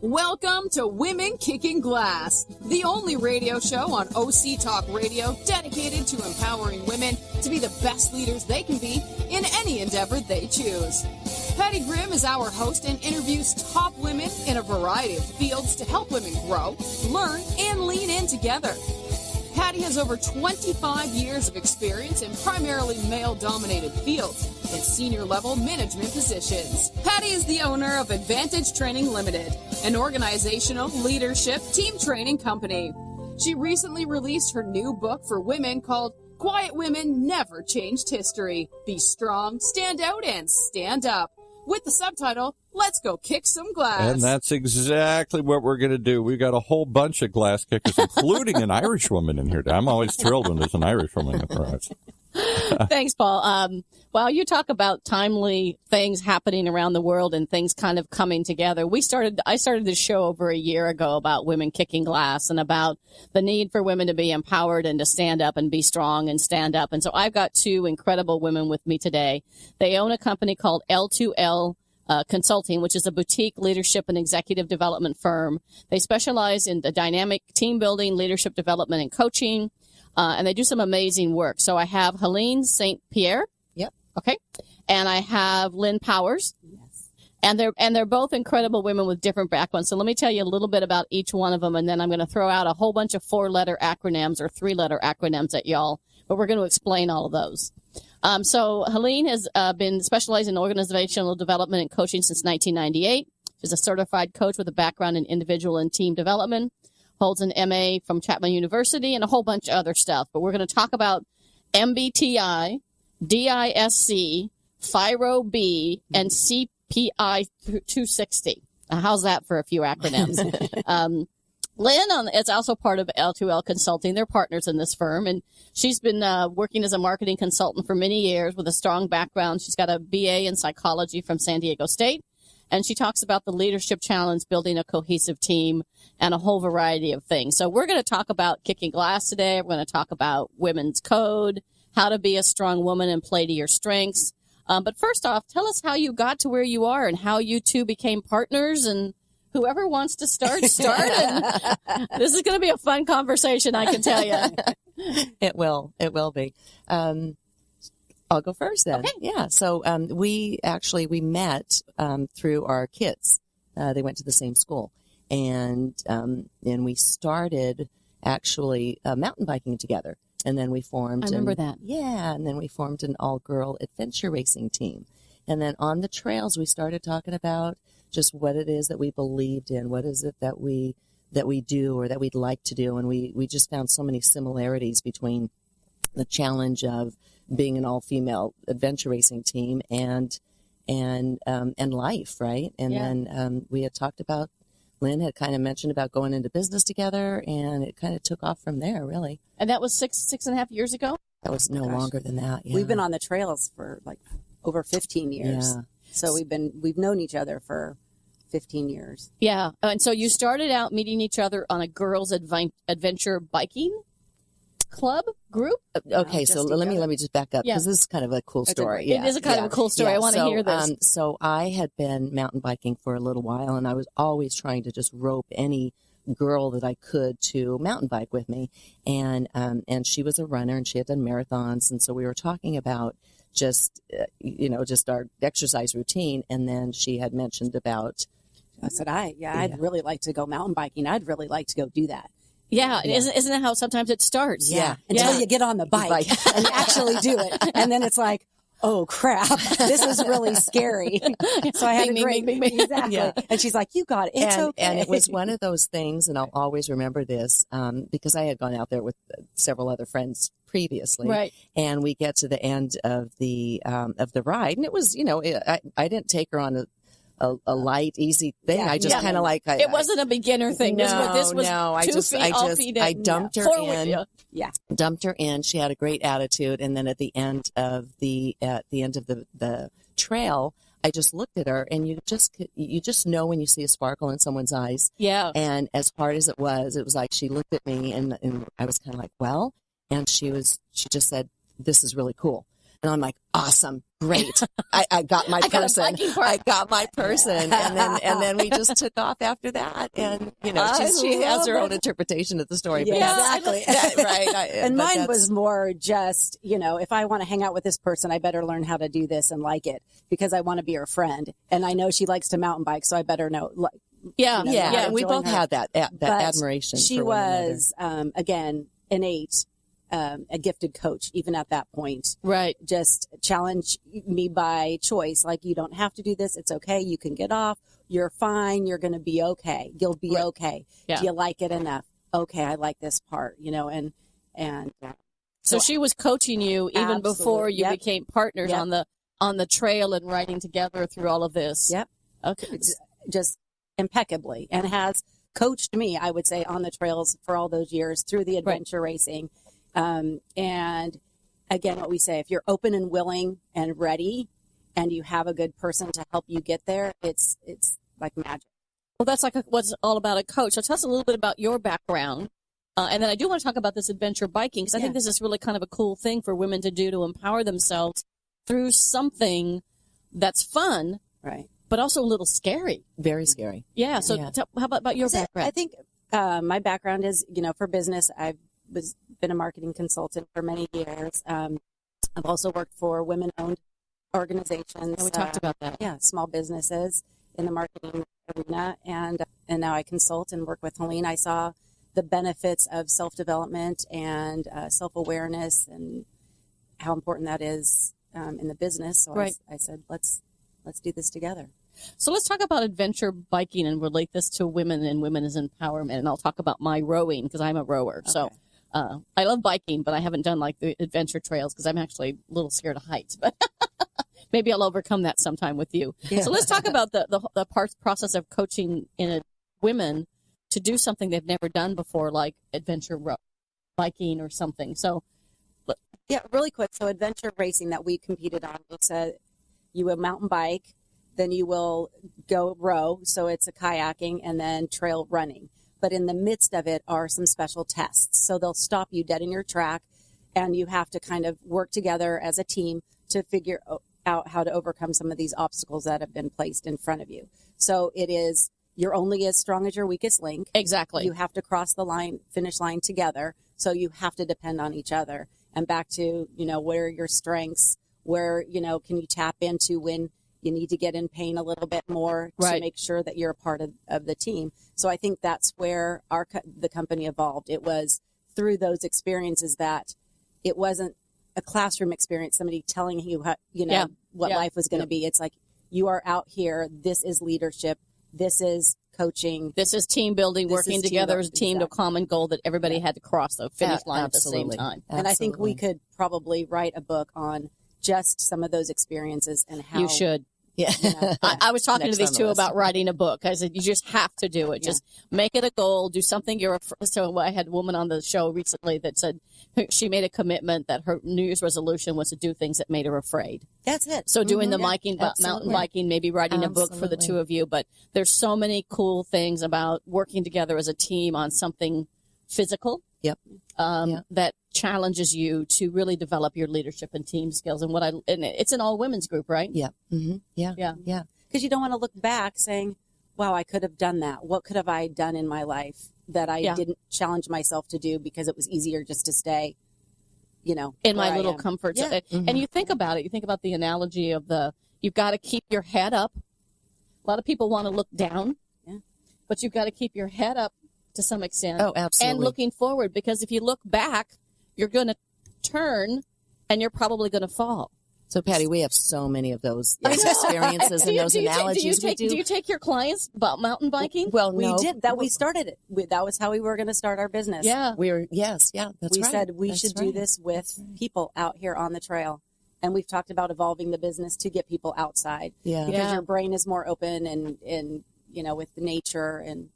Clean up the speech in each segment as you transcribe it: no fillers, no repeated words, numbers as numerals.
Welcome to Women Kicking Glass, the only radio show on OC Talk Radio dedicated to empowering women to be the best leaders they can be in any endeavor they choose. Patty Grimm is our host and interviews top women in a variety of fields to help women grow, learn, and lean in together. Patty has over 25 years of experience in primarily male-dominated fields in senior-level management positions. Patty is the owner of Advantage Training Limited, an organizational leadership team training company. She recently released her new book for women called Quiet Women Never Changed History. Be strong, stand out, and stand up. With the subtitle, Let's Go Kick Some Glass. And that's exactly what we're going to do. We've got a whole bunch of glass kickers, including an Irish woman in here. I'm always thrilled when there's an Irish woman in the garage. Thanks, Paul. Well, you talk about timely things happening around the world and things kind of coming together. I started this show over a year ago about women kicking glass and about the need for women to be empowered and to stand up and be strong and stand up. And so I've got two incredible women with me today. They own a company called L2L Consulting, which is a boutique leadership and executive development firm. They specialize in the dynamic team building, leadership development, and coaching. And they do some amazing work. So I have Helene St. Pierre. Yep. Okay. And I have Lynne Powers. Yes. And they're both incredible women with different backgrounds. So let me tell you a little bit about each one of them, and then I'm going to throw out a whole bunch of 4-letter acronyms or 3-letter acronyms at y'all, but we're going to explain all of those. So Helene has been specializing in organizational development and coaching since 1998. She's a certified coach with a background in individual and team development. Holds an MA from Chapman University and a whole bunch of other stuff. But we're going to talk about MBTI, DISC, FIRO-B, and CPI 260. How's that for a few acronyms? Lynne is also part of L2L Consulting. They're partners in this firm, and she's been working as a marketing consultant for many years with a strong background. She's got a BA in psychology from San Diego State. And she talks about the leadership challenge, building a cohesive team, and a whole variety of things. So we're going to talk about kicking glass today. We're going to talk about women's code, how to be a strong woman and play to your strengths. But first off, tell us how you got to where you are and how you two became partners. And whoever wants to start. And this is going to be a fun conversation, I can tell you. It will be. I'll go first then. Okay. Yeah. So, we met, through our kids. They went to the same school, and we started actually, mountain biking together. And then we formed. I remember that. Yeah. And then we formed an all-girl adventure racing team. And then on the trails, we started talking about just what it is that we believed in. What is it that we do or that we'd like to do. And we just found so many similarities between the challenge of being an all-female adventure racing team and life, right? And Yeah. then we had talked about, Lynne had kind of mentioned about going into business together, and it kind of took off from there, really. And that was six and a half years ago? That was longer than that. Yeah. We've been on the trails for like over 15 years. Yeah. So we've known each other for 15 years. Yeah. And so you started out meeting each other on a girls' adventure biking club group? Okay, so let me just back up, because Yeah. this is kind of a cool story. It is a kind of a cool story. I want to hear this. So I had been mountain biking for a little while, and I was always trying to just rope any girl that I could to mountain bike with me. And she was a runner, and she had done marathons. And so we were talking about just our exercise routine. And then she had mentioned about, I said, I'd really like to go mountain biking. I'd really like to go do that. Yeah. Isn't that how sometimes it starts? Yeah. Until you get on the bike and you actually do it. And then it's like, oh crap, this is really scary. So I had exactly. Yeah. And she's like, you got it. It's okay. And it was one of those things, and I'll always remember this, because I had gone out there with several other friends previously. Right. And we get to the end of the ride, and it was, I didn't take her on a light, easy thing. I just kind of like, it wasn't a beginner thing. This was I dumped her in. Yeah. Dumped her in. She had a great attitude. And then at the end of the trail, I just looked at her, and you just know when you see a sparkle in someone's eyes. Yeah. And as hard as it was like she looked at me, and I was kind of like, well, and she just said, this is really cool. And I'm like, awesome, great. I got my person. I got my person. And then we just took off after that. And, she has her own interpretation of the story. Yeah, exactly. Right. And mine was more just, if I want to hang out with this person, I better learn how to do this and like it because I want to be her friend. And I know she likes to mountain bike, so I better know. And we both had that admiration. She for one was, again, innate. A gifted coach, even at that point. Right. Just challenge me by choice. Like, you don't have to do this. It's okay. You can get off. You're fine. You're going to be okay. You'll be okay. Yeah. Do you like it enough? Okay. I like this part, and so she was coaching you even before you became partners on the trail and riding together through all of this. Yep. Okay. Just impeccably, and has coached me, I would say, on the trails for all those years through the adventure racing. And again, what we say, if you're open and willing and ready and you have a good person to help you get there, it's like magic. Well, that's like what's all about a coach. So tell us a little bit about your background. And then I do want to talk about this adventure biking because I think this is really kind of a cool thing for women to do to empower themselves through something that's fun. Right. But also a little scary. Very scary. Yeah. So how about your background? I think my background is, for business, I've been a marketing consultant for many years. I've also worked for women-owned organizations. And we talked about that. Yeah, small businesses in the marketing arena, and now I consult and work with Helene. I saw the benefits of self-development and self-awareness and how important that is in the business. So I said, let's do this together. So let's talk about adventure biking and relate this to women and women's empowerment. And I'll talk about my rowing because I'm a rower. Okay. So I love biking, but I haven't done like the adventure trails because I'm actually a little scared of heights. But maybe I'll overcome that sometime with you. Yeah. So let's talk about the process of coaching in women to do something they've never done before, like adventure biking or something. So really quick. So adventure racing that we competed on, it's you will mountain bike, then you will go row. So it's a kayaking and then trail running. But in the midst of it are some special tests. So they'll stop you dead in your track, and you have to kind of work together as a team to figure out how to overcome some of these obstacles that have been placed in front of you. So you're only as strong as your weakest link. Exactly. You have to cross the finish line together. So you have to depend on each other. And back to, what are your strengths? Where, can you tap into when you need to get in pain a little bit more to make sure that you're a part of the team. So I think that's where the company evolved. It was through those experiences that it wasn't a classroom experience, somebody telling you how, what life was going to be. It's like, you are out here. This is leadership. This is coaching. This is team building, working together as a team to a common goal that everybody had to cross the finish line at the same time. Absolutely. And I think we could probably write a book on just some of those experiences and how. You should. Yeah. I was talking to these two about writing a book. I said, you just have to do it. Yeah. Just make it a goal. Do something So I had a woman on the show recently that said she made a commitment that her New Year's resolution was to do things that made her afraid. That's it. So doing the mountain biking, maybe writing a book for the two of you. But there's so many cool things about working together as a team on something physical. Yep. That challenges you to really develop your leadership and team skills. And it's an all women's group, right? Yeah. Mm-hmm. Yeah. Because you don't want to look back saying, wow, I could have done that. What could have I done in my life that I didn't challenge myself to do because it was easier just to stay, in my little comfort zone. Mm-hmm. And you think about it. You think about the analogy of you've got to keep your head up. A lot of people want to look down, but you've got to keep your head up to some extent. Oh, absolutely. And looking forward, because if you look back, you're going to turn and you're probably going to fall. So, Patty, we have so many of those experiences and those analogies. Do you take your clients about mountain biking? Well, we did. We started it. That was how we were going to start our business. Yeah. That's we said we should do this with people out here on the trail. And we've talked about evolving the business to get people outside. Yeah. Because your brain is more open and with nature and.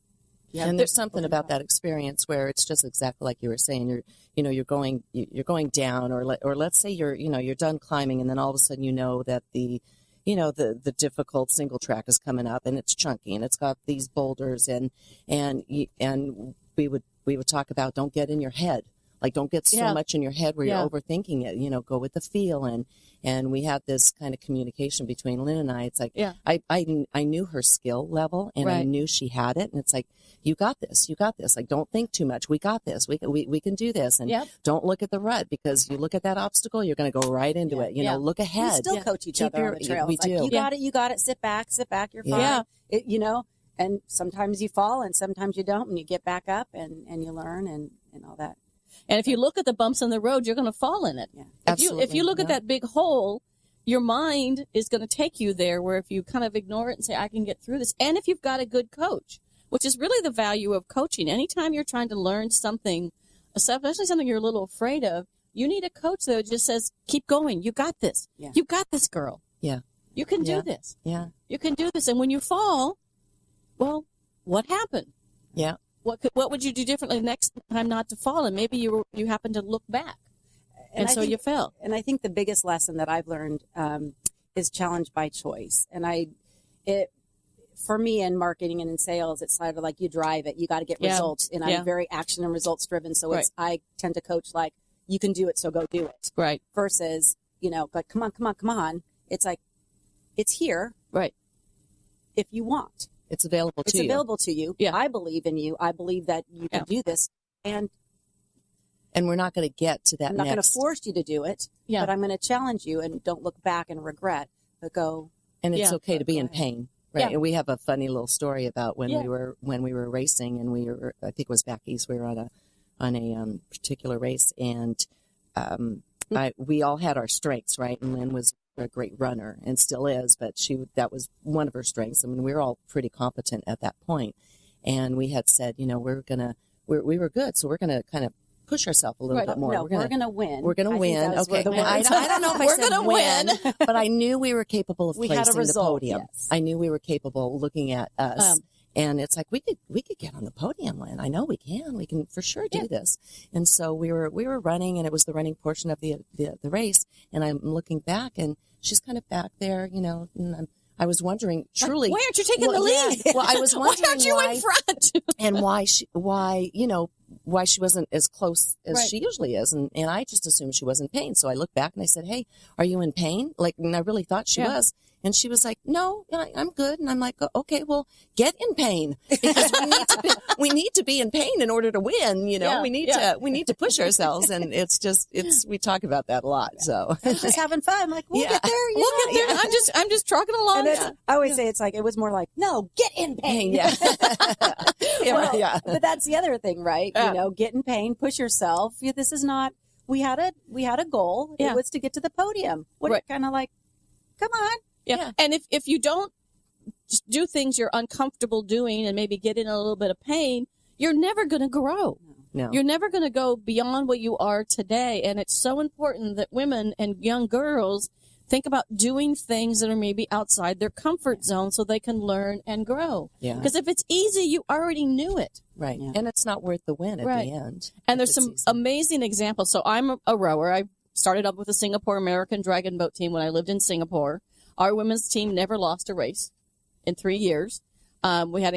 Yeah, and there's something about that experience where it's just exactly like you were saying. You're going down, or let's say you're done climbing, and then all of a sudden that the difficult single track is coming up, and it's chunky, and it's got these boulders, and we would talk about don't get in your head. Like, don't get so Yeah. much in your head where Yeah. you're overthinking it. You know, go with the feel. And we had this kind of communication between Lynn and I. It's like, Yeah. I knew her skill level, and I Right. knew she had it. And it's like, you got this. You got this. Like, don't think too much. We got this. We can do this. And Yep. don't look at the rut, because you look at that obstacle, you're going to go right into it. You know, look We ahead. still coach each other on the trails. We Like, do. you got it. You got it. Sit back. You're fine. Yeah. You know, and sometimes you fall and sometimes you don't, and you get back up and you learn and all that. And if you look at the bumps in the road, you're going to fall in it. Yeah. If you look at Yeah. that big hole, your mind is going to take you there, where if you kind of ignore it and say, I can get through this. And if you've got a good coach, which is really the value of coaching. Anytime you're trying to learn something, especially something you're a little afraid of, you need a coach that just says, keep going. You got this. Yeah. You got this, girl. Yeah. You can do Yeah. this. Yeah. You can do this. And when you fall, well, what happened? Yeah. What would you do differently next time not to fall? And maybe you happen to look back, and I so think- you fell. And I think the biggest lesson that I've learned is challenge by choice. And for me in marketing and in sales, it's sort of like you drive it. You got to get Yeah. results. And Yeah. I'm very action and results driven. So Right. I tend to coach like, you can do it, so go do it. Right. Versus, you know, like, come on. It's like, it's here Right. if you want. It's available It's to you. available to you. Yeah. I believe in you. I believe that you can do this. And And we're not going to get to that I'm not going to next. force you to do it, Yeah. but I'm going to challenge you, and don't look back and regret, but go. And it's Yeah. okay to be in Go ahead. pain. Right. Yeah. And we have a funny little story about when Yeah. we were racing, and I think it was back east. We were on a particular race, and we all had our strengths, right? And Lynn was a great runner and still is, but that was one of her strengths. I mean, we were all pretty competent at that point. And we had said, you know, we were good, so we're gonna kind of push ourselves a little Right. bit more. No, we're going to win. We're going to I think win. those were Okay. the I words. don't know if I We're said gonna win, but I knew we were capable of We placing had a result, the podium. yes. I knew we were capable looking at us. And it's like, we could get on the podium, Lynn. I know we can. We can for sure do this. And so we were running, and it was the running portion of the race. And I'm looking back, and she's kind of back there, you know, and I was wondering, truly, Why aren't you taking the yeah. lead? Well, I was Why wondering aren't you in front? and why she wasn't as close as Right. she usually is. And I just assumed she was in pain. So I looked back and I said, hey, are you in pain? And I really thought she Yeah. was. And she was like, no, I'm good. And I'm like, okay, well, get in pain, because we need to be in pain in order to win. You know, Yeah, we need yeah. to push ourselves. And we talk about that a lot. So Just having fun. Like, we'll Yeah. get there. We'll get there. Yeah. I'm just trucking along. And I always say it's like, it was more like, no, get in pain. yeah. Well, yeah. But that's the other thing, right? Yeah. You know, get in pain, push yourself. This is not, we had a goal. Yeah. It was to get to the podium. What Right. kind of like, come on. Yeah. And if you don't just do things you're uncomfortable doing and maybe get in a little bit of pain, you're never going to grow. No. You're never going to go beyond what you are today. And it's so important that women and young girls think about doing things that are maybe outside their comfort zone so they can learn and grow. Yeah. Because if it's easy, you already knew it. Right. Yeah. And it's not worth the win at Right. the end. And there's If some it's easy. amazing examples. So I'm a rower. I started up with the Singapore American Dragon Boat team when I lived in Singapore. Our women's team never lost a race in 3 years. We had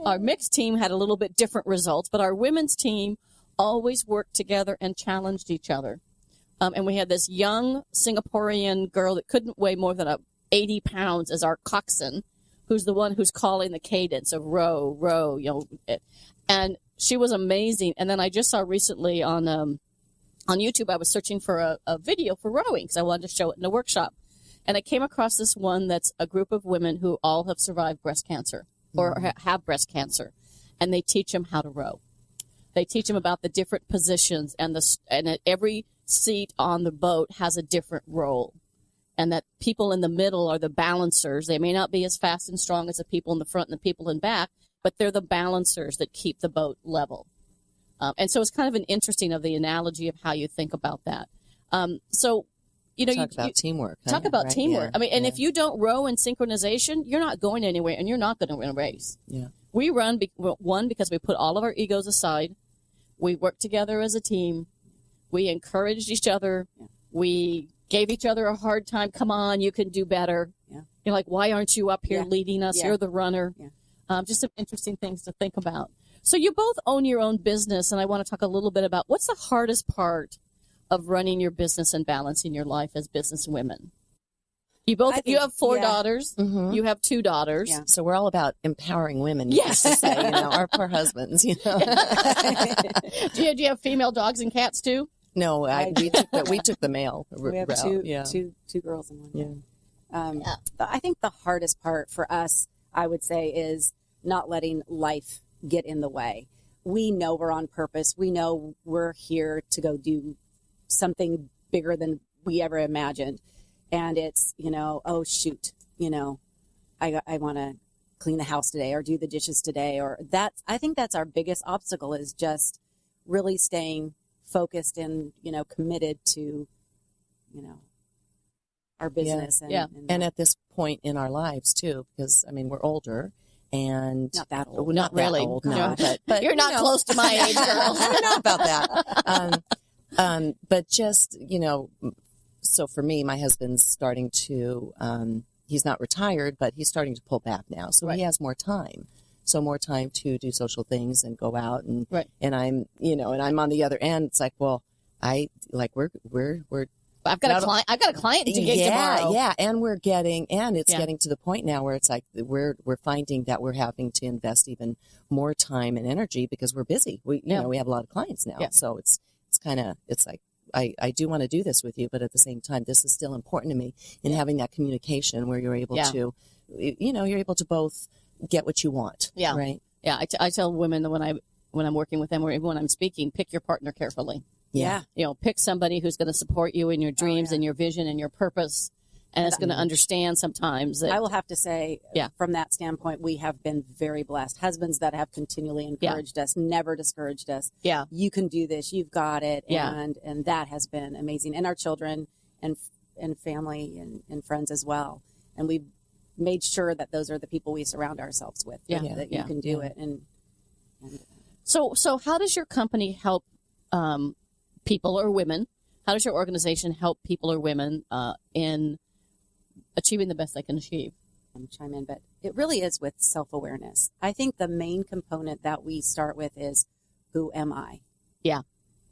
our mixed team had a little bit different results, but our women's team always worked together and challenged each other. And we had this young Singaporean girl that couldn't weigh more than 80 pounds as our coxswain, who's the one who's calling the cadence of row, row, you know. And she was amazing. And then I just saw recently on YouTube, I was searching for a video for rowing because I wanted to show it in a workshop. And I came across this one that's a group of women who all have survived breast cancer or have breast cancer. And they teach them how to row. They teach them about the different positions and every seat on the boat has a different role. And that people in the middle are the balancers. They may not be as fast and strong as the people in the front and the people in back, but they're the balancers that keep the boat level. And so it's kind of an interesting of the analogy of how you think about that. So, you know, Talk about teamwork. talk huh? about Right? teamwork. Yeah. I mean, and Yeah. if you don't row in synchronization, you're not going anywhere and you're not going to win a race. Yeah. We run, one, because we put all of our egos aside. We work together as a team. We encouraged each other. Yeah. We gave each other a hard time. Come on, you can do better. Yeah. You're like, why aren't you up here Yeah. leading us? Yeah. You're the runner. Yeah. Just some interesting things to think about. So you both own your own business, and I want to talk a little bit about what's the hardest part of running your business and balancing your life as business women. You have 4 daughters. Mm-hmm. You have 2 daughters. Yeah. So we're all about empowering women. Yes. To say, our poor husbands. do you have female dogs and cats too? No, we took the male route. We have two girls and one. Yeah. I think the hardest part for us, I would say, is not letting life get in the way. We know we're on purpose. We know we're here to go do something bigger than we ever imagined. And it's, oh, shoot, I want to clean the house today or do the dishes today. I think that's our biggest obstacle, is just really staying focused and, committed to, our business. And at this point in our lives too, because we're older. And not that old. Not really. Old, no. But you're not close to my age, girl. I don't know about that. But just, so for me, my husband's starting to, he's not retired, but he's starting to pull back now. So he has more time. So more time to do social things and go out and, and I'm, and I'm on the other end. It's like, well, we're I've got a client to get tomorrow. Yeah. And it's getting to the point now where it's like, we're finding that we're having to invest even more time and energy because we're busy. We have a lot of clients now. Yeah. So it's like, I do want to do this with you, but at the same time, this is still important to me in having that communication where you're able to, you're able to both get what you want. Yeah. Right. Yeah. I tell women that when I'm working with them or even when I'm speaking, pick your partner carefully. Yeah. Pick somebody who's going to support you in your dreams and your vision and your purpose. And it's going to understand sometimes that. I will have to say, from that standpoint, we have been very blessed. Husbands that have continually encouraged us, never discouraged us. Yeah. You can do this. You've got it. And that has been amazing. And our children and family and friends as well. And we've made sure that those are the people we surround ourselves with. That you can do it. And So how does your company help people or women? How does your organization help people or women in achieving the best they can achieve? Chime in, but it really is with self-awareness. I think the main component that we start with is, who am I? Yeah.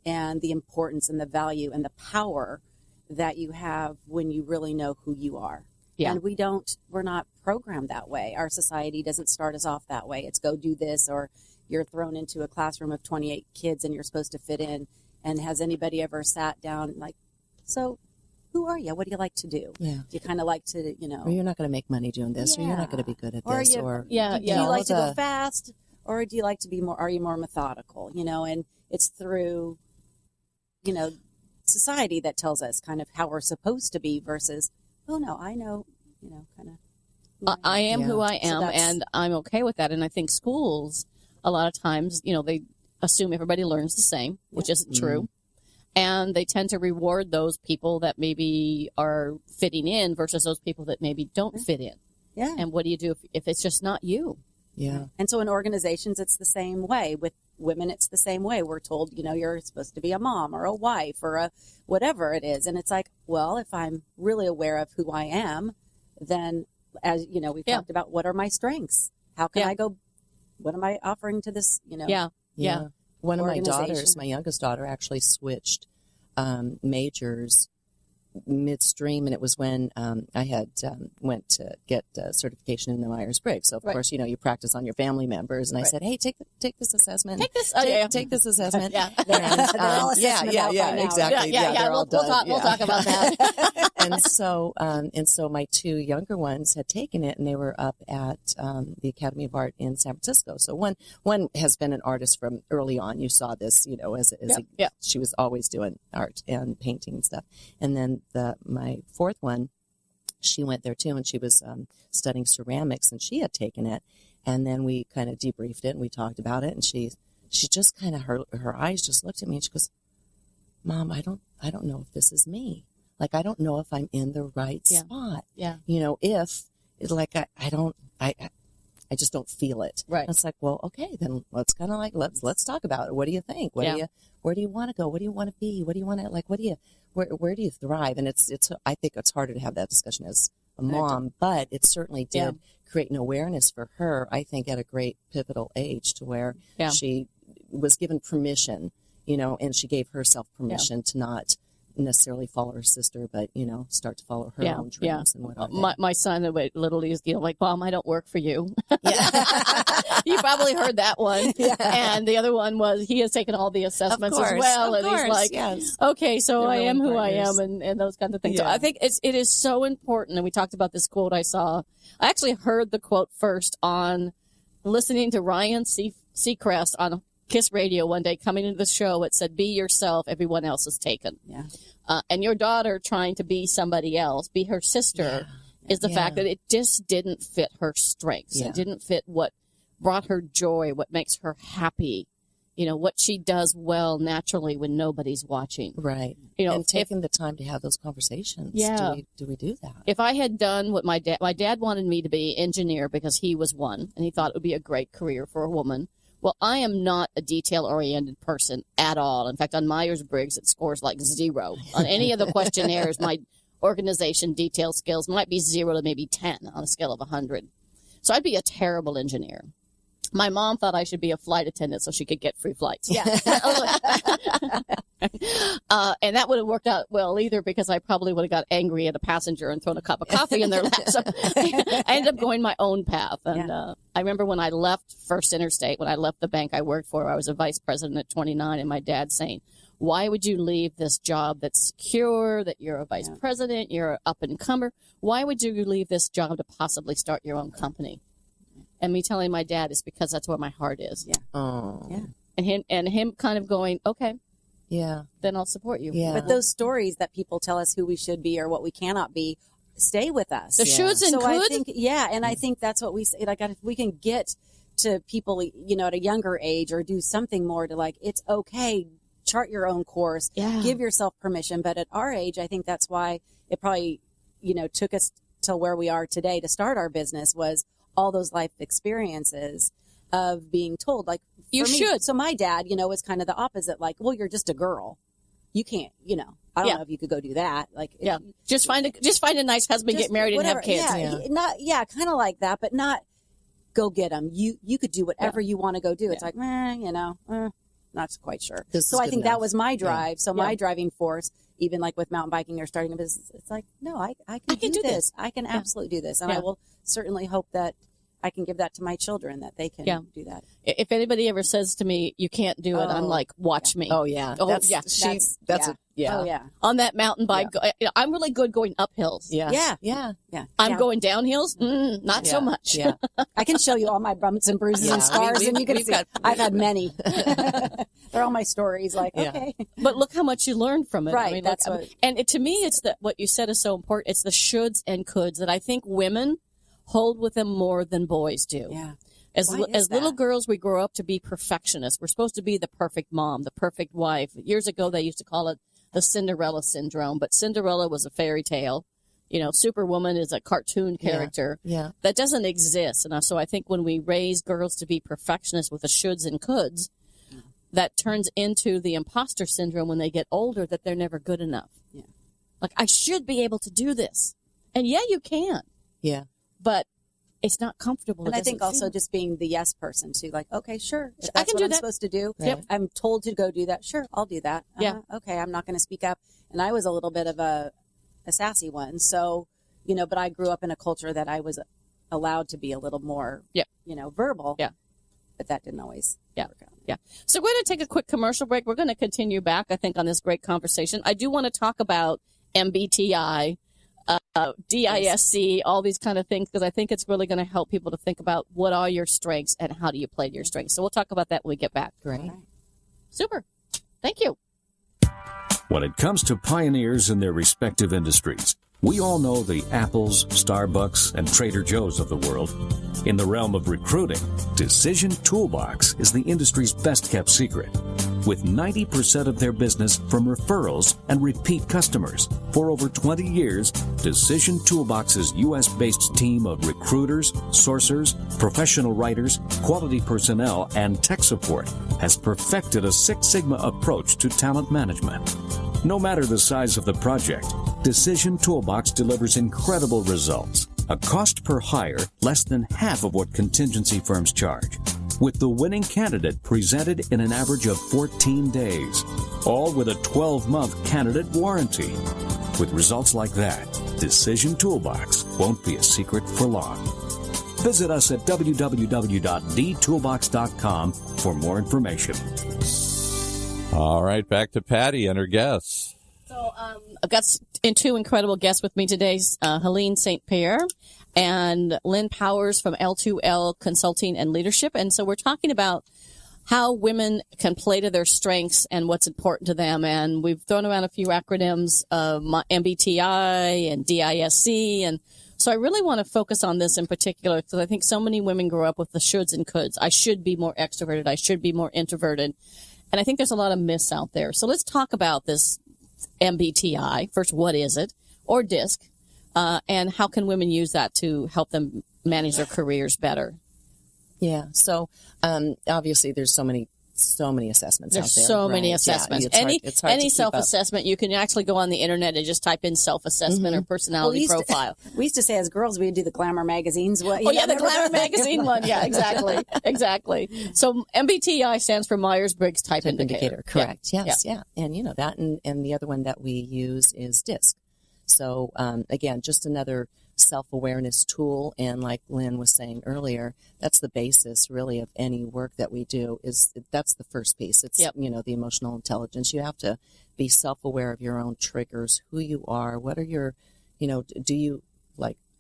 And the importance and the value and the power that you have when you really know who you are. Yeah. And we're not programmed that way. Our society doesn't start us off that way. It's go do this, or you're thrown into a classroom of 28 kids and you're supposed to fit in. And has anybody ever sat down so who are you? What do you like to do? Yeah. Do you kind of like to, Or you're not going to make money doing this, or you're not going to be good at this. Do you like to go fast? Or do you like to be are you more methodical? And it's through, society that tells us kind of how we're supposed to be versus, oh no, I know, kind of. I am who I am, and I'm okay with that. And I think schools, a lot of times, they assume everybody learns the same, which isn't true. And they tend to reward those people that maybe are fitting in versus those people that maybe don't fit in. Yeah. And what do you do if it's just not you? Yeah. And so in organizations, it's the same way. With women, it's the same way. We're told, you're supposed to be a mom or a wife or a whatever it is. And it's like, well, if I'm really aware of who I am, then as we've talked about, what are my strengths? How can I go? What am I offering to this? Yeah. One of my daughters, my youngest daughter, actually switched majors midstream, and it was when I had went to get certification in the Myers-Briggs. So of course, you practice on your family members, and I said, "Hey, take this assessment. Take this assessment." Exactly. We'll talk about that. and so my 2 younger ones had taken it, and they were up at the Academy of Art in San Francisco. So one has been an artist from early on. You saw this, she was always doing art and painting and stuff. And then my 4th one, she went there too, and she was studying ceramics, and she had taken it. And then we kind of debriefed it, and we talked about it, and she just kind of her eyes just looked at me, and she goes, "Mom, I don't know if this is me. Like, I don't know if I'm in the right spot. Yeah. If it's like I just don't feel it. Right. And it's like, well, okay, then let's kind of let's talk about it. What do you think? Where do you want to go? What do you want to be? What do you want to where do you thrive? And it's I think it's harder to have that discussion as mom, but it certainly did create an awareness for her, I think, at a great pivotal age to where she was given permission, and she gave herself permission to not necessarily follow her sister, but, start to follow her own dreams and whatnot. My son, literally, is like, Mom, I don't work for you. You probably heard that one. Yeah. And the other one was he has taken all the assessments as well. And he's like, okay, so I am who I am and those kinds of things. Yeah. So I think it is so important. And we talked about this quote I saw. I actually heard the quote first on listening to Ryan Seacrest on Kiss Radio one day coming into the show. It said, be yourself, everyone else is taken. Yeah. And your daughter trying to be somebody else, be her sister, is the fact that it just didn't fit her strengths. It didn't fit what brought her joy, what makes her happy, what she does well naturally when nobody's watching. Right. And taking the time to have those conversations. Yeah. Do we do that? If I had done what my dad wanted me to be engineer because he was one and he thought it would be a great career for a woman. Well, I am not a detail-oriented person at all. In fact, on Myers-Briggs, it scores like 0. On any of the questionnaires, my organization detail skills might be 0 to maybe 10 on a scale of 100. So I'd be a terrible engineer. My mom thought I should be a flight attendant so she could get free flights. Yeah. And that would have worked out well either because I probably would have got angry at a passenger and thrown a cup of coffee in their lap. So I ended up going my own path. And I remember when I left First Interstate, when I left the bank I worked for, I was a vice president at 29, and my dad saying, why would you leave this job that's secure, that you're a vice president, you're an up-and-comer? Why would you leave this job to possibly start your own company? And me telling my dad is because that's where my heart is. Yeah. Oh. Yeah. And him kind of going, okay. Yeah. Then I'll support you. Yeah. But those stories that people tell us who we should be or what we cannot be stay with us. The shoulds and could. I think, and I think that's what we say. Like, if we can get to people, at a younger age or do something more to like, it's okay. Chart your own course. Yeah. Give yourself permission. But at our age, I think that's why it probably, took us to where we are today to start our business was all those life experiences of being told, like, you should. So my dad, was kind of the opposite. Like, well, you're just a girl. You can't, I don't know if you could go do that. Like, just find a nice husband, get married, whatever, and have kids. Kind of like that, but not go get them. You could do whatever you want to go do. It's like, not quite sure. So I think that was my drive. Yeah. So my driving force, even like with mountain biking or starting a business, it's like, no, I can do this. I can absolutely do this. And I will certainly hope that I can give that to my children, that they can do that. If anybody ever says to me, you can't do it, I'm like, watch me. Oh, yeah. On that mountain bike, I'm really good going up hills. Yeah. I'm going down hills? Not so much. Yeah. I can show you all my bumps and bruises and scars, and you can see I've had many. They're all my stories. Like, okay. But look how much you learned from it. Right. I mean, that's and to me, it's what you said is so important. It's the shoulds and coulds that I think women hold with them more than boys do. Yeah. As little girls, we grow up to be perfectionists. We're supposed to be the perfect mom, the perfect wife. Years ago, they used to call it the Cinderella syndrome, but Cinderella was a fairy tale. Superwoman is a cartoon character. Yeah. That doesn't exist. And so I think when we raise girls to be perfectionists with the shoulds and coulds, that turns into the imposter syndrome when they get older, that they're never good enough. Yeah. Like, I should be able to do this. And you can. Yeah. But it's not comfortable. And I think also just being the yes person too. Like, okay, sure. If that's what I'm supposed to do. Right. I'm told to go do that. Sure, I'll do that. Yeah. Okay, I'm not going to speak up. And I was a little bit of a sassy one. So, but I grew up in a culture that I was allowed to be a little more, verbal. Yeah. But that didn't always work out. Yeah. So we're going to take a quick commercial break. We're going to continue back, I think, on this great conversation. I do want to talk about MBTI. DISC, all these kind of things, because I think it's really going to help people to think about what are your strengths and how do you play to your strengths. So we'll talk about that when we get back. Great. Right. Super. Thank you. When it comes to pioneers in their respective industries, we all know the Apples, Starbucks, and Trader Joe's of the world. In the realm of recruiting, Decision Toolbox is the industry's best-kept secret, with 90% of their business from referrals and repeat customers. For over 20 years, Decision Toolbox's U.S.-based team of recruiters, sourcers, professional writers, quality personnel, and tech support has perfected a Six Sigma approach to talent management. No matter the size of the project, Decision Toolbox delivers incredible results. A cost per hire less than half of what contingency firms charge, with the winning candidate presented in an average of 14 days, all with a 12-month candidate warranty. With results like that, Decision Toolbox won't be a secret for long. Visit us at www.dtoolbox.com for more information. All right, back to Patty and her guests. So I've got two incredible guests with me today, Helene St. Pierre and Lynne Powers from L2L Consulting and Leadership. And so we're talking about how women can play to their strengths and what's important to them. And we've thrown around a few acronyms, MBTI and DISC. And so I really want to focus on this in particular because I think so many women grow up with the shoulds and coulds. I should be more extroverted. I should be more introverted. And I think there's a lot of myths out there. So let's talk about this MBTI. First, what is it? Or DISC. And how can women use that to help them manage their careers better? Yeah. So, obviously there's so many assessments out there. There's so many assessments. Yeah, it's hard any self-assessment, you can actually go on the internet and just type in self-assessment or personality profile. We used to say as girls, we'd do the Glamour magazines. The Glamour magazine one. Yeah, exactly. Exactly. So MBTI stands for Myers-Briggs Type Indicator. Correct. Yeah. Yes. Yeah. And you know that, and the other one that we use is DISC. So, again, just another self-awareness tool. And like Lynn was saying earlier, that's the basis really of any work that we do. That's the first piece. It's, the emotional intelligence. You have to be self-aware of your own triggers, who you are, what are your, do you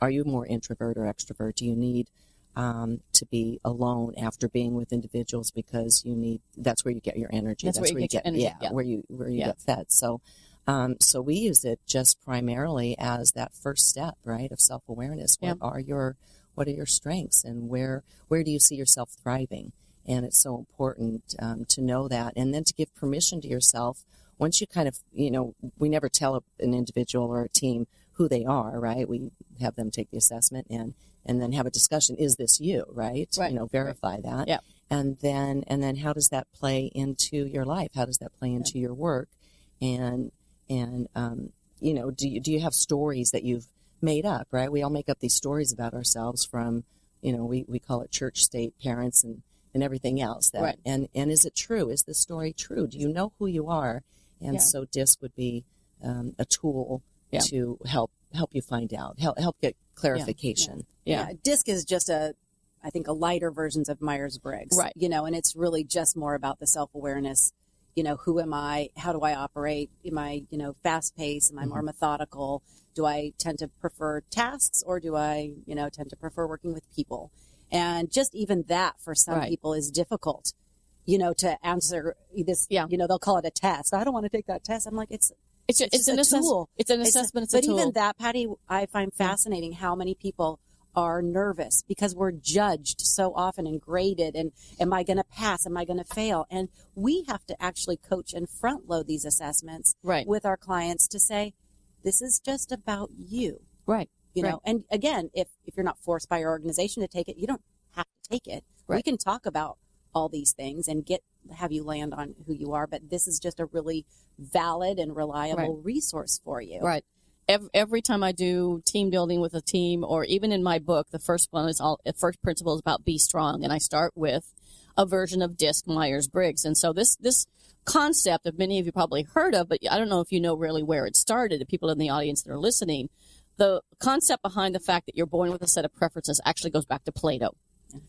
are you more introvert or extrovert? Do you need to be alone after being with individuals because that's where you get your energy. That's where you get your energy. Where you get fed. So we use it just primarily as that first step, right, of self-awareness. What are your strengths, and where do you see yourself thriving? And it's so important to know that, and then to give permission to yourself. Once you kind of, we never tell an individual or a team who they are, right? We have them take the assessment and then have a discussion. Is this you, right? Verify that. Yeah. And then how does that play into your life? How does that play into your work? And do you have stories that you've made up, right? We all make up these stories about ourselves from, we call it church, state, parents, and everything else. And is it true? Is this story true? Do you know who you are? And so DISC would be a tool to help you find out, help get clarification. Yeah. DISC is just I think a lighter versions of Myers-Briggs, right? And it's really just more about the self-awareness. Who am I? How do I operate? Am I, fast paced? Am I more methodical? Do I tend to prefer tasks, or do I, tend to prefer working with people? And just even that for some people is difficult, to answer this, they'll call it a test. I don't want to take that test. I'm like, it's a tool. It's an assessment. It's a tool. But even that, Patty, I find fascinating how many people are nervous because we're judged so often and graded, and am I going to pass? Am I going to fail? And we have to actually coach and front load these assessments with our clients to say, this is just about you. Right. And again, if you're not forced by your organization to take it, you don't have to take it. Right. We can talk about all these things and have you land on who you are, but this is just a really valid and reliable resource for you. Right. Every time I do team building with a team, or even in my book, the first principle is about be strong. And I start with a version of DISC Myers-Briggs. And so this concept of many of you probably heard of, but I don't know if you know really where it started, the people in the audience that are listening. The concept behind the fact that you're born with a set of preferences actually goes back to Plato.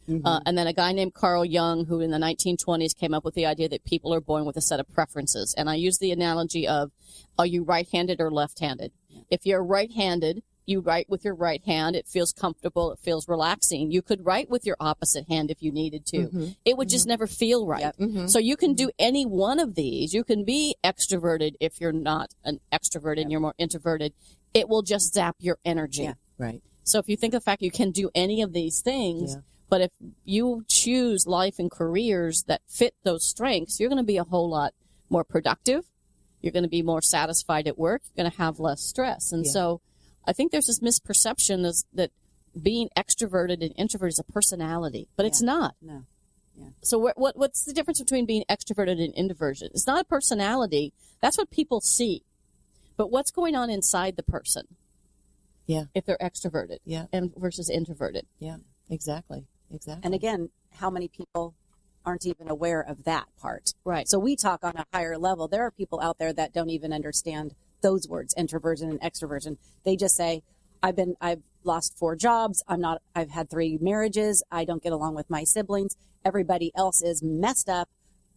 Mm-hmm. And then a guy named Carl Jung, who in the 1920s came up with the idea that people are born with a set of preferences. And I use the analogy of, are you right-handed or left-handed? If you're right-handed, you write with your right hand. It feels comfortable. It feels relaxing. You could write with your opposite hand if you needed to. Mm-hmm. It would just never feel right. Yep. Mm-hmm. So you can do any one of these. You can be extroverted if you're not an extrovert and you're more introverted. It will just zap your energy. Yeah. Right. So if you think of the fact you can do any of these things, but if you choose life and careers that fit those strengths, you're going to be a whole lot more productive. You're going to be more satisfied at work. You're going to have less stress. And so I think there's this misperception that being extroverted and introverted is a personality, but it's not. No. So what's the difference between being extroverted and introverted? It's not a personality. That's what people see. But what's going on inside the person? Yeah. If they're extroverted. Yeah. And versus introverted. Yeah. Exactly. And again, how many people aren't even aware of that part? Right. So we talk on a higher level. There are people out there that don't even understand those words, introversion and extroversion. They just say, I've lost 4 jobs. I've had 3 marriages. I don't get along with my siblings. Everybody else is messed up.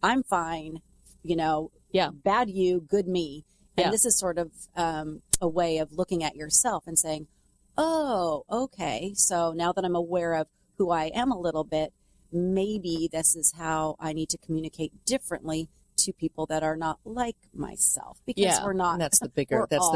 I'm fine. Bad you, good me. And this is sort of a way of looking at yourself and saying, oh, okay. So now that I'm aware of who I am a little bit, maybe this is how I need to communicate differently to people that are not like myself, because we're not. And that's the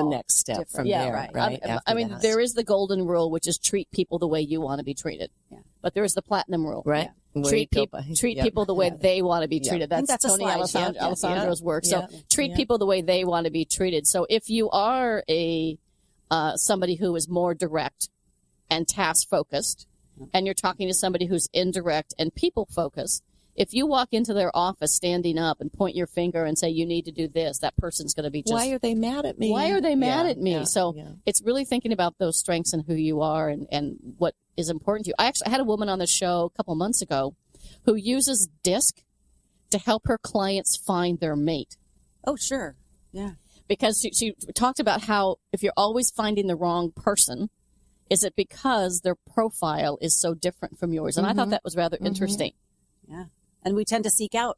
next step different. from there, right? I mean, there is the golden rule, which is treat people the way you want to be treated. Yeah. But there is the platinum rule. Right. Yeah. Treat people the way they want to be treated. That's a Tony slide. Alessandro's work. Yeah. So treat people the way they want to be treated. So if you are somebody who is more direct and task focused, and you're talking to somebody who's indirect and people focused, if you walk into their office standing up and point your finger and say, you need to do this, that person's going to be just, why are they mad at me? Why are they mad at me? Yeah, so it's really thinking about those strengths and who you are and what is important to you. I had a woman on the show a couple months ago who uses DISC to help her clients find their mate. Oh, sure. Yeah. Because she talked about how if you're always finding the wrong person, is it because their profile is so different from yours? And I thought that was rather interesting. Yeah. And we tend to seek out,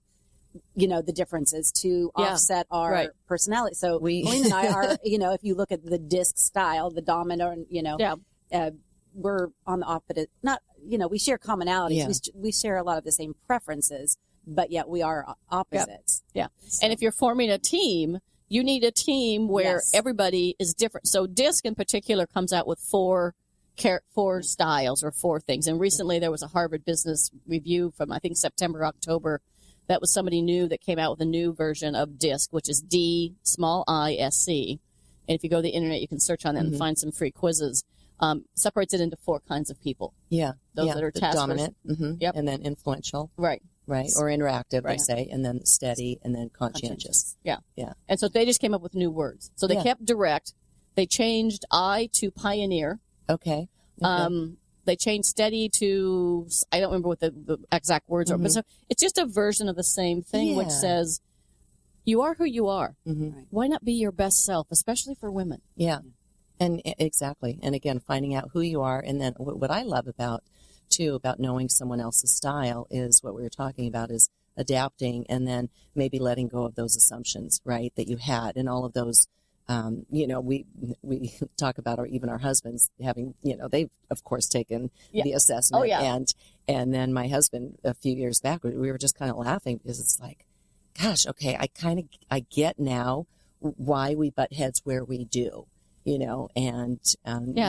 the differences to offset our personality. So Helene and I are, if you look at the DISC style, the dominant, we're on the opposite, we share commonalities. Yeah. We share a lot of the same preferences, but yet we are opposites. Yeah. So. And if you're forming a team, you need a team where everybody is different. So DISC in particular comes out with 4 styles or 4 things. And recently there was a Harvard Business Review from, I think, September, October. That was somebody new that came out with a new version of DISC, which is DISC. And if you go to the internet, you can search on that and find some free quizzes. Separates it into 4 kinds of people. Yeah. Those that are task dominant. And then influential. Right. Or interactive, they say, and then steady, and then conscientious. Yeah. Yeah. And so they just came up with new words. So they kept direct. They changed I to pioneer. Okay. They changed steady to, I don't remember what the exact words are, but so it's just a version of the same thing, which says, you are who you are. Right. Why not be your best self, especially for women? Yeah. And exactly. And again, finding out who you are. And then what I love about knowing someone else's style is what we were talking about is adapting and then maybe letting go of those assumptions, right, that you had and all of those. We talk about even our husbands having, they've of course taken the assessment. Oh, yeah. And then my husband a few years back, we were just kind of laughing because it's like, gosh, okay, I get now why we butt heads where we do, and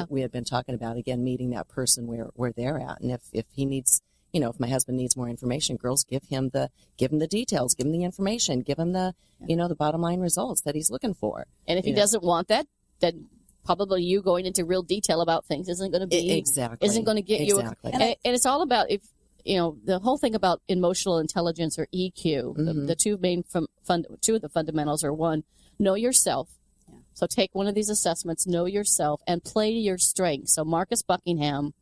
we had been talking about, again, meeting that person where they're at. And if he needs, if my husband needs more information, girls, give him the details, give him the information, give him the, the bottom line results that he's looking for. And if he doesn't want that, then probably you going into real detail about things isn't going to be, isn't going to get you. And it's all about, if, the whole thing about emotional intelligence or EQ, the two main two of the fundamentals are, 1, know yourself. So take one of these assessments, know yourself, and play to your strengths. So Marcus Buckingham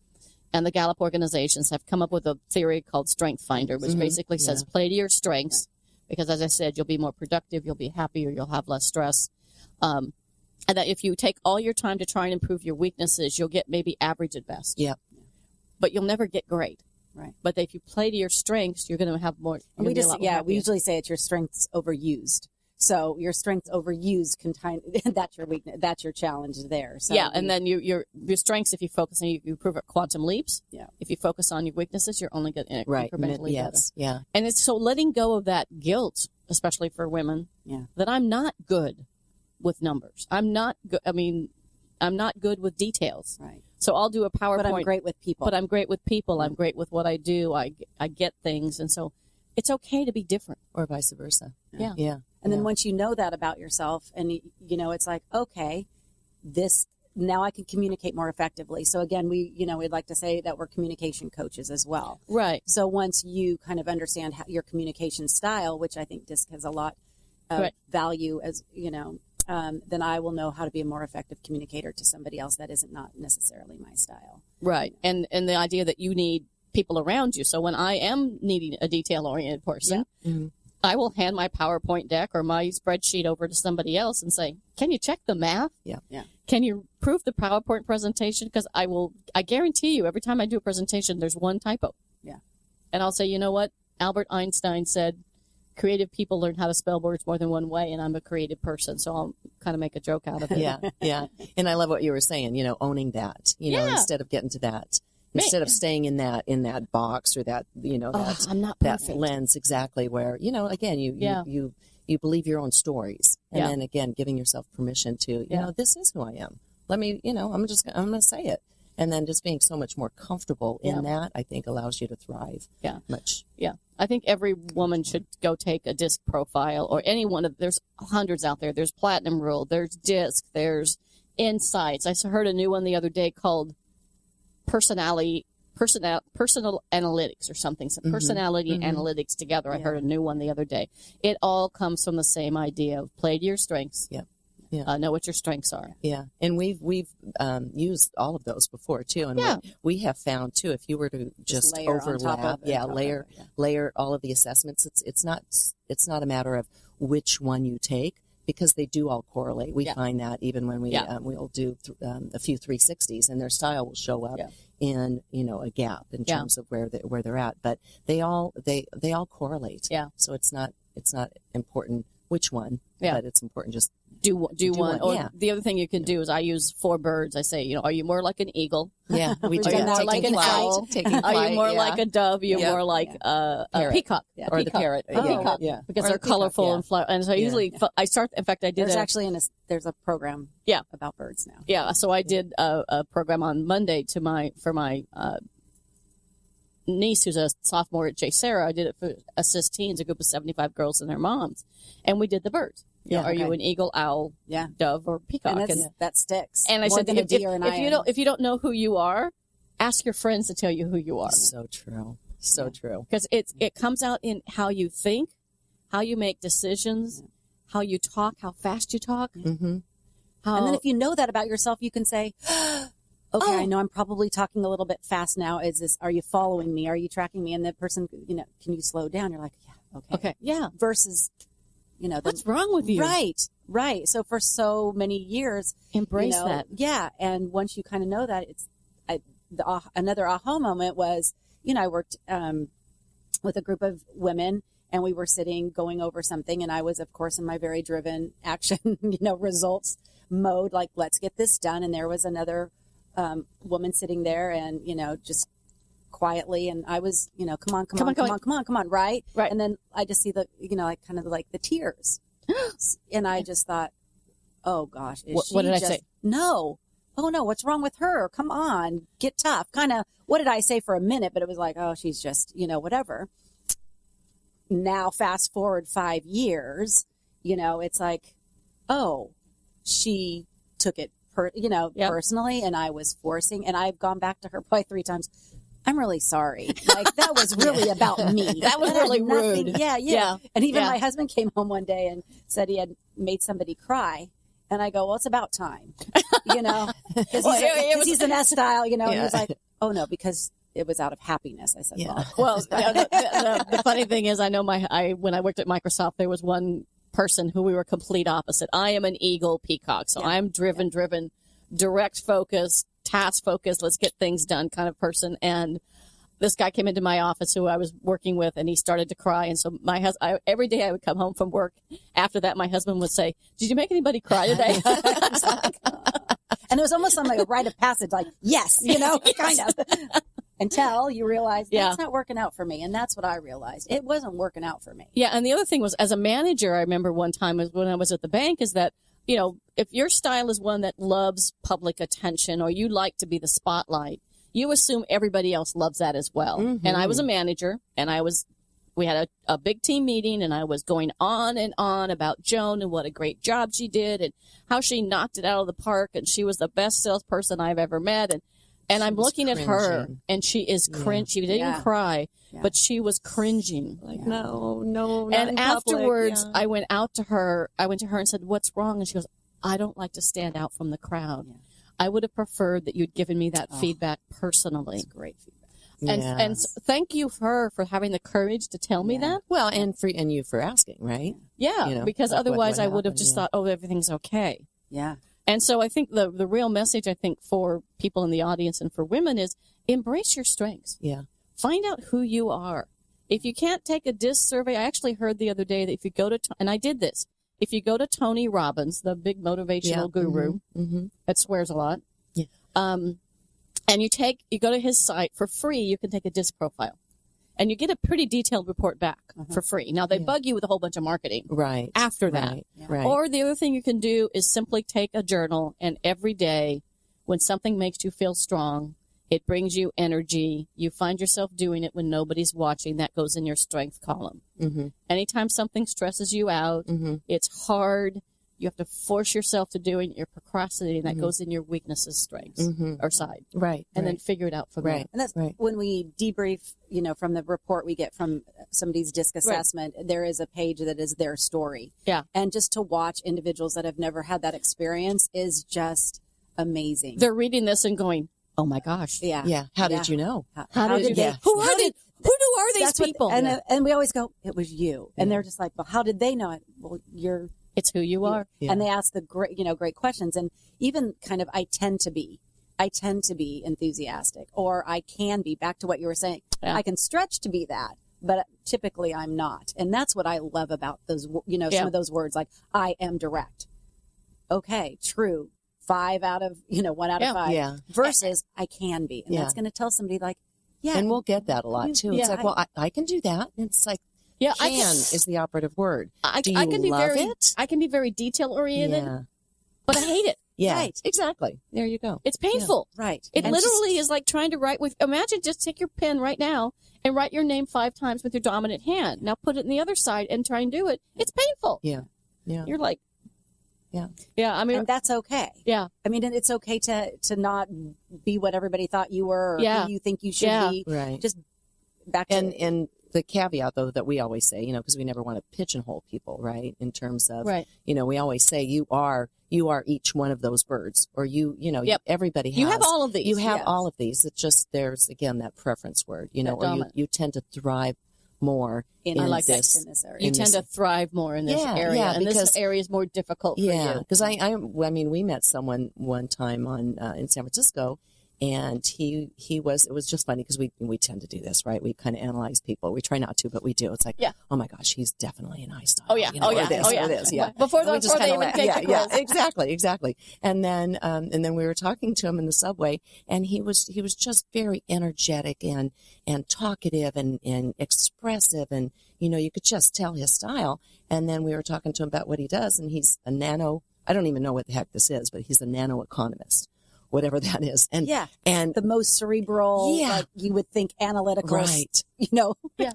and the Gallup organizations have come up with a theory called Strength Finder, which basically says play to your strengths, because as I said, you'll be more productive, you'll be happier, you'll have less stress. And that if you take all your time to try and improve your weaknesses, you'll get maybe average at best. Yeah. But you'll never get great. Right. But if you play to your strengths, you're going to have more. And we usually say it's your strengths overused. So your strengths overused that's your weakness. That's your challenge there. So and then your strengths, if you focus on, you improve at quantum leaps. Yeah. If you focus on your weaknesses, you're only getting incrementally better. Yeah. And it's so letting go of that guilt, especially for women, that I'm not good with numbers. I'm not good. I mean, I'm not good with details. Right. So I'll do a PowerPoint. But I'm great with people. I'm great with what I do. I get things. And so it's okay to be different. Or vice versa. Yeah. And then once you know that about yourself and, it's like, okay, this now I can communicate more effectively. So again, we'd like to say that we're communication coaches as well. Right. So once you kind of understand your communication style, which I think DISC has a lot of value as, then I will know how to be a more effective communicator to somebody else that isn't not necessarily my style. Right. And the idea that you need people around you. So when I am needing a detail-oriented person, I will hand my PowerPoint deck or my spreadsheet over to somebody else and say, can you check the math? Yeah. Can you prove the PowerPoint presentation? Because I guarantee you, every time I do a presentation, there's one typo. Yeah. And I'll say, you know what? Albert Einstein said, creative people learn how to spell words more than one way, and I'm a creative person, so I'll kind of make a joke out of it. Yeah. And I love what you were saying, owning that, instead of getting to that. Instead of staying in that box or that, I'm not that perfect. lens exactly where, again, you believe your own stories. And then again, giving yourself permission to, this is who I am. Let me, I'm going to say it. And then just being so much more comfortable in that, I think allows you to thrive. Yeah. Much. Yeah. I think every woman should go take a DISC profile or any one of, there's hundreds out there. There's Platinum Rule, there's DISC, there's Insights. I heard a new one the other day called personal analytics or something. So personality and analytics together. I heard a new one the other day. It all comes from the same idea of play to your strengths. Yeah. Know what your strengths are. Yeah. And we've used all of those before too. And we have found too, if you were to just overlap, layer all of the assessments, it's not a matter of which one you take, because they do all correlate. We find that even when we'll do a few 360s, and their style will show up in a gap in terms of where they're at. But they all correlate. Yeah. So it's not important which one, but it's important just do one. Or the other thing you can do is I use 4 birds. I say, are you more like an eagle? Yeah, we do. Are you more like an owl? Are you more like a dove? You're more like a peacock. Yeah, or the parrot. Peacock. Yeah. Because they're colorful and flower. And so usually I start, in fact, I did there's a program about birds now. Yeah. So I did a program on Monday for my niece who's a sophomore at J. Sarah. I did it for Assist Teens, a group of 75 girls and their moms. And we did the birds. Are you an eagle, owl, dove, or peacock? And that sticks. And I said, if you don't know who you are, ask your friends to tell you who you are. So true. So true. Because it comes out in how you think, how you make decisions, how you talk, how fast you talk. Mm-hmm. And then if you know that about yourself, you can say, okay, I know I'm probably talking a little bit fast now. Are you following me? Are you tracking me? And the person, can you slow down? You're like, okay. Yeah. Versus, what's wrong with you? Right. So for so many years, embrace that. Yeah. And once you kind of know that, another aha moment was, I worked with a group of women, and we were going over something, and I was, of course, in my very driven action, results mode, like, let's get this done. And there was another woman sitting there, and, just quietly, and I was, come on, right? And then I just see like kind of like the tears, and I just thought, oh gosh, what did I say? No. Oh no, what's wrong with her? Come on, get tough. Kind of, what did I say for a minute? But it was like, oh, she's just, whatever. Now, fast forward 5 years, it's like, oh, she took it, personally, and I was forcing, and I've gone back to her probably 3 times. I'm really sorry. Like, that was really about me. That was really rude. Yeah. And even my husband came home one day and said he had made somebody cry. And I go, well, it's about time, because he's an S style, and he's like, oh no, because it was out of happiness. I said, well, the funny thing is, I know when I worked at Microsoft, there was one person who we were complete opposite. I am an eagle peacock. So I'm driven, direct focus, task focused, let's get things done kind of person. And this guy came into my office who I was working with, and he started to cry. And so every day I would come home from work. After that, my husband would say, did you make anybody cry today? And it was almost like a rite of passage, like, yes, kind of. Until you realize that's not working out for me. And that's what I realized. It wasn't working out for me. Yeah. And the other thing was, as a manager, I remember one time when I was at the bank, is that, if your style is one that loves public attention, or you like to be the spotlight, you assume everybody else loves that as well. Mm-hmm. And I was a manager, and I was we had a big team meeting, and I was going on and on about Joan and what a great job she did and how she knocked it out of the park, and she was the best salesperson I've ever met. And I'm looking at her, and she is cringe. She didn't even cry, but she was cringing. Like, no, not and in afterwards, public. I went to her and said, "What's wrong?" And she goes, "I don't like to stand out from the crowd. I would have preferred that you'd given me that feedback personally." That's great feedback. And thank you for having the courage to tell me that. Well, and you for asking, right? Yeah, You know, because what otherwise I would have happened, just thought, oh, everything's okay. Yeah. And so I think the real message, I think, for people in the audience and for women is embrace your strengths. Yeah. Find out who you are. If you can't take a DISC survey, I actually heard the other day that if you go to, and I did this, if you go to Tony Robbins, the big motivational guru that swears a lot, and you go to his site for free, you can take a DISC profile. And you get a pretty detailed report back for free. Now, they bug you with a whole bunch of marketing after that. Right. Or the other thing you can do is simply take a journal, and every day when something makes you feel strong, it brings you energy. You find yourself doing it when nobody's watching. That goes in your strength column. Anytime something stresses you out, it's hard. You have to force yourself to do it. You're procrastinating. That goes in your weaknesses, strengths, or side. Right. And then figure it out from there. And that's when we debrief, from the report we get from somebody's DISC assessment, there is a page that is their story. Yeah. And just to watch individuals that have never had that experience is just amazing. They're reading this and going, oh my gosh. Yeah. Yeah. How did you know? How did they? Who are they? Who are these people? And we always go, it was you. And they're just like, well, how did they know it? Well, it's who you are. Yeah. And they ask the great questions. And even kind of, I tend to be enthusiastic, or I can be, back to what you were saying. Yeah. I can stretch to be that, but typically I'm not. And that's what I love about those, some of those words, like I am direct. Okay. True. 5 out of, 1 out of 5 versus I can be. And that's going to tell somebody like, and we'll get that a lot too. It's like, well, I can do that. And it's like, can is the operative word. Do you love it? I can be very detail oriented, but I hate it. Yeah, right. Exactly. There you go. It's painful. Yeah. Right. It literally is like trying to write imagine just take your pen right now and write your name 5 times with your dominant hand. Now put it in the other side and try and do it. It's painful. Yeah. Yeah. You're like, yeah. I mean, and that's okay. Yeah. I mean, it's okay to not be what everybody thought you were, or who you think you should be. Right. Just back to and the caveat though that we always say, because we never want to pigeonhole people, right? In terms of, we always say you are each one of those birds, or everybody has. You have all of these. You have all of these. It's just there's again that preference word, or you tend to thrive more in this area. You tend to thrive more in this area, and this area is more difficult for you. Because I mean, we met someone one time in San Francisco, and it was just funny because we tend to do this, right? We kind of analyze people. We try not to, but we do. It's like, oh my gosh, he's definitely an Einstein. Oh yeah, or this. Before they even take the quiz. Exactly. And then we were talking to him in the subway, and he was just very energetic and talkative and expressive, and you could just tell his style. And then we were talking to him about what he does, and he's a I don't even know what the heck this is, but he's a nano economist. Whatever that is. And the most cerebral, like you would think analytical. Right.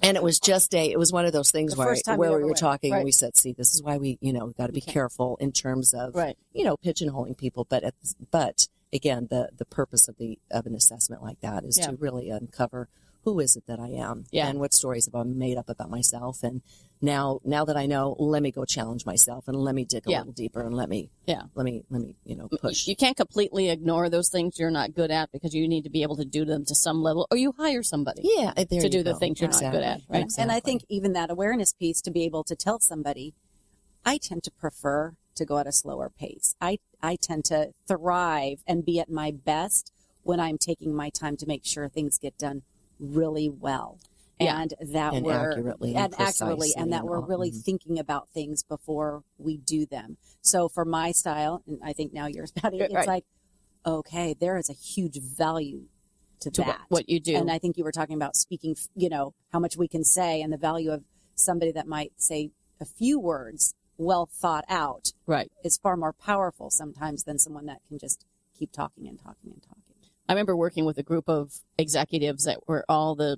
And it was one of those things where we were talking and we said, see, this is why we, got to be careful in terms of, pigeonholing people. But again, the purpose of an assessment like that is to really uncover who is it that I am and what stories have I made up about myself. And now that I know, let me go challenge myself and let me dig a little deeper and let me push. You can't completely ignore those things you're not good at, because you need to be able to do them to some level, or you hire somebody to do the things you're not good at. Right. And I think even that awareness piece, to be able to tell somebody, I tend to prefer to go at a slower pace. I tend to thrive and be at my best when I'm taking my time to make sure things get done really well. And that we're accurately and that we're really thinking about things before we do them. So for my style, and I think now yours, Patty, it's like, okay, there is a huge value to that. What you do. And I think you were talking about speaking, how much we can say, and the value of somebody that might say a few words well thought out is far more powerful sometimes than someone that can just keep talking and talking and talking. I remember working with a group of executives that were all the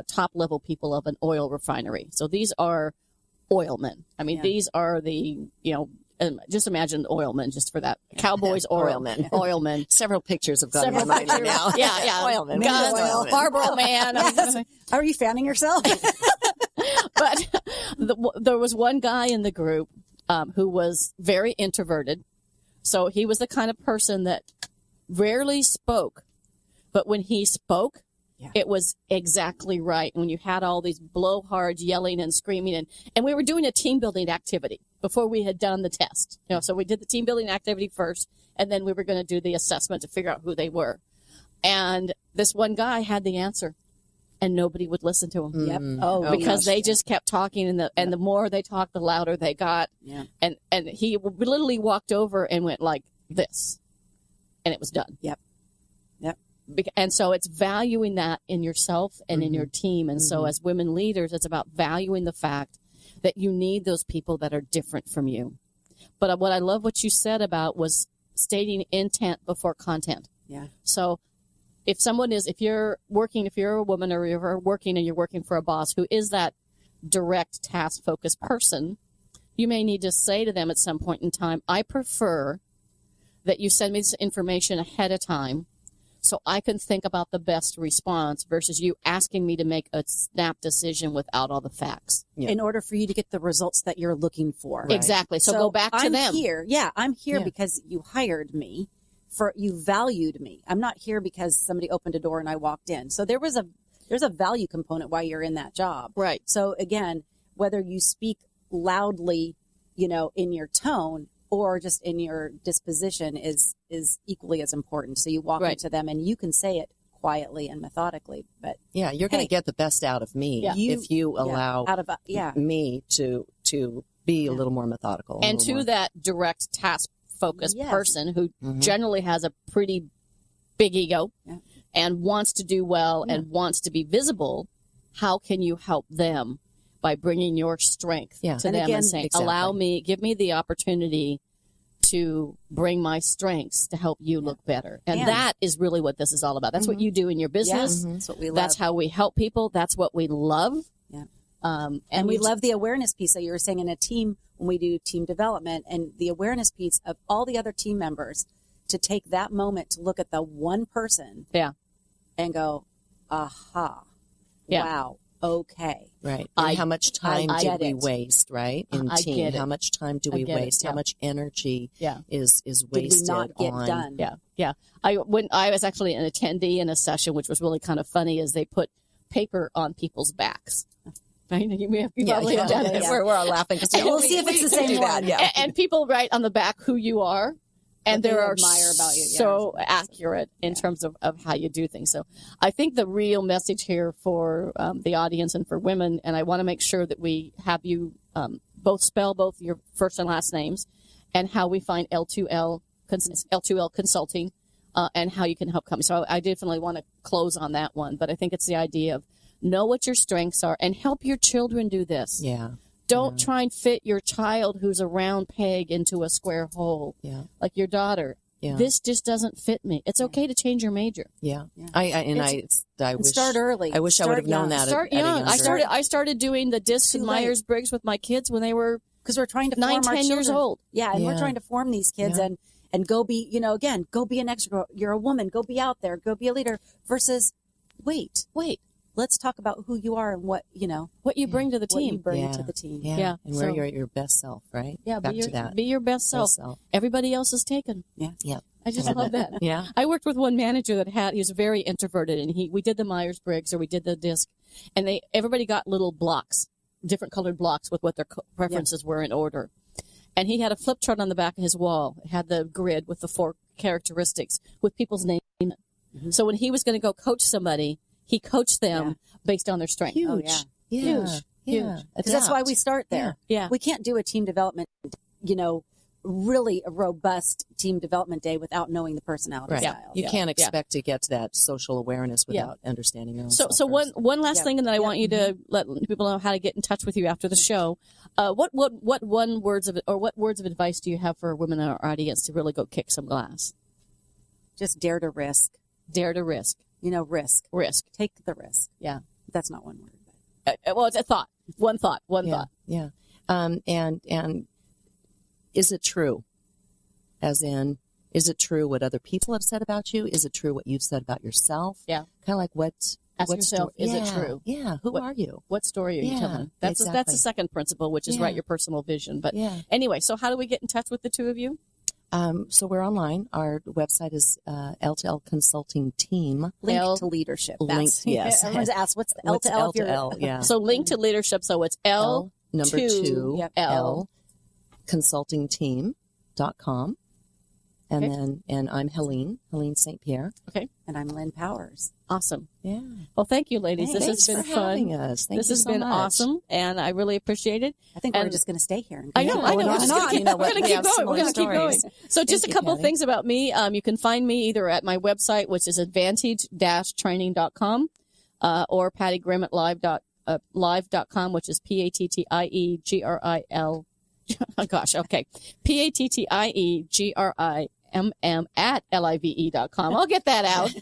top level people of an oil refinery. So these are oilmen. I mean, these are the, just imagine oilmen just for that. Cowboys, oilmen. Oilmen. Several pictures have gone in my mind right now. Yeah. Oilmen. Guns, Marlboro Man. Are you fanning yourself? But there was one guy in the group who was very introverted. So he was the kind of person that rarely spoke. But when he spoke, it was exactly right. When you had all these blowhards yelling and screaming, and we were doing a team building activity before we had done the test. So we did the team building activity first, and then we were going to do the assessment to figure out who they were. And this one guy had the answer, and nobody would listen to him. Yep. Because they just kept talking, and the more they talked, the louder they got. Yeah. And he literally walked over and went like this, and it was done. Yep. And so it's valuing that in yourself and in your team. And so as women leaders, it's about valuing the fact that you need those people that are different from you. But what I love what you said about was stating intent before content. Yeah. So if you're a woman or you're working and you're working for a boss who is that direct task focused person, you may need to say to them at some point in time, I prefer that you send me this information ahead of time so I can think about the best response versus you asking me to make a snap decision without all the facts. Yeah. In order for you to get the results that you're looking for. Right. Exactly. So go back to them. I'm here because you hired me, you valued me. I'm not here because somebody opened a door and I walked in. So there's a value component why you're in that job. Right. So again, whether you speak loudly, in your tone or just in your disposition is equally as important. So you walk into them and you can say it quietly and methodically, but you're going to get the best out of me if you allow me to be a little more methodical. And to that direct task focused person who generally has a pretty big ego and wants to do well and wants to be visible, how can you help them? By bringing your strength to them and saying, give me the opportunity to bring my strengths to help you look better. And that is really what this is all about. That's what you do in your business. That's what we love. That's how we help people. That's what we love. Yeah. And we love the awareness piece that you were saying in a team when we do team development and the awareness piece of all the other team members to take that moment to look at the one person and go, aha, wow. Okay. Right. And how much time did we waste, right? In team. How much time do we waste? How much energy is wasted not get on done? Yeah. I was actually an attendee in a session, which was really kind of funny, is they put paper on people's backs. Right? You probably have done it. We're all laughing because we'll see if it's the same one. And people write on the back who you are. And they are admire about you, so accurate in terms of how you do things. So I think the real message here for the audience and for women, and I want to make sure that we have you both spell both your first and last names and how we find L2L Consulting and how you can help companies. So I definitely want to close on that one. But I think it's the idea of know what your strengths are and help your children do this. Yeah. Don't try and fit your child who's a round peg into a square hole. Yeah. Like your daughter. Yeah. This just doesn't fit me. It's okay to change your major. Yeah. I wish start early. I wish I would have known that. Start young. I started doing the DISC and Myers-Briggs with my kids when they were because we're trying to 9, 10 years old. Yeah, and we're trying to form these kids and go be, go be an extra. You're a woman. Go be out there. Go be a leader. Versus, wait. Let's talk about who you are and what you bring to the team. What you bring to the team. Yeah. And where you're at your best self, right? Yeah. Back to that. Be your best self. Everybody else is taken. Yeah. Yeah. I just love that. Yeah. I worked with one manager he was very introverted, and we did the Myers-Briggs or we did the DISC, and everybody got little blocks, different colored blocks with what their preferences were in order. And he had a flip chart on the back of his wall. It had the grid with the 4 characteristics with people's names in it. Mm-hmm. So when he was going to go coach somebody, he coached them based on their strength. Huge. Oh, yeah. Huge. Yeah. Because that's why we start there. Yeah. We can't do a team development, really a robust team development day without knowing the personality style. You can't expect to get to that social awareness without understanding your own self. So one last thing, and then I want you to let people know how to get in touch with you after the show. What words of advice do you have for women in our audience to really go kick some glass? Just dare to risk. Dare to risk. Risk. Risk. Take the risk. Yeah. That's not one word. Well, it's a thought. One thought. Yeah. And is it true? As in, is it true what other people have said about you? Is it true what you've said about yourself? Yeah. Kind of like what? Ask yourself, is it true? Yeah. Who are you? What story are you telling? That's the second principle, which is write your personal vision. But anyway, so how do we get in touch with the two of you? So we're online. Our website is L2L Consulting Team. Link to leadership. Yes. Everyone's asked, what's the What's L2L? L2L? Yeah. So link to leadership. So it's L, number 2, Yep. L, consultingteam.com. And I'm Helene St. Pierre. Okay. And I'm Lynne Powers. Awesome. Yeah. Well, thank you, ladies. Thanks this has been for fun. having us. Thank this you has so been much. awesome, and I really appreciate it. I think we're just going to stay here. And I know. we're We're just going gonna to keep keep going. We're going to keep going. So just a couple of things about me. You can find me either at my website, which is advantage-training.com, or Patty Grimm at live.com, which is PATTIEGRIL. Oh, gosh. Okay. PATTIEGRIMM at LIVE.com. I'll get that out.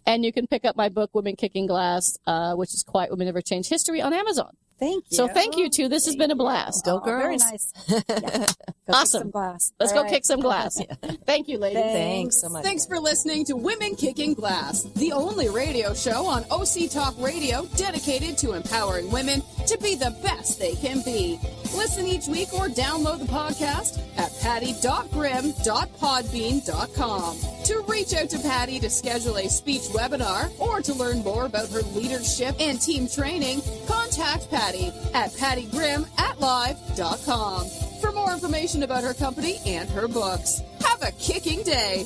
And you can pick up my book, Women Kicking Glass, which is Quiet Women Never Change History, on Amazon. Thank you. So thank you, too. This has been a blast. Go girls. Very nice. Yeah. Go Awesome. Kick some glass. Let's All go right. kick some glass. Thank you, ladies. Thanks so much. Thanks for listening to Women Kicking Glass, the only radio show on OC Talk Radio dedicated to empowering women to be the best they can be. Listen each week or download the podcast at patty.grimm.podbean.com. To reach out to Patty to schedule a speech webinar or to learn more about her leadership and team training, contact Patty at pattygrimm@live.com. For more information about her company and her books, have a kicking day.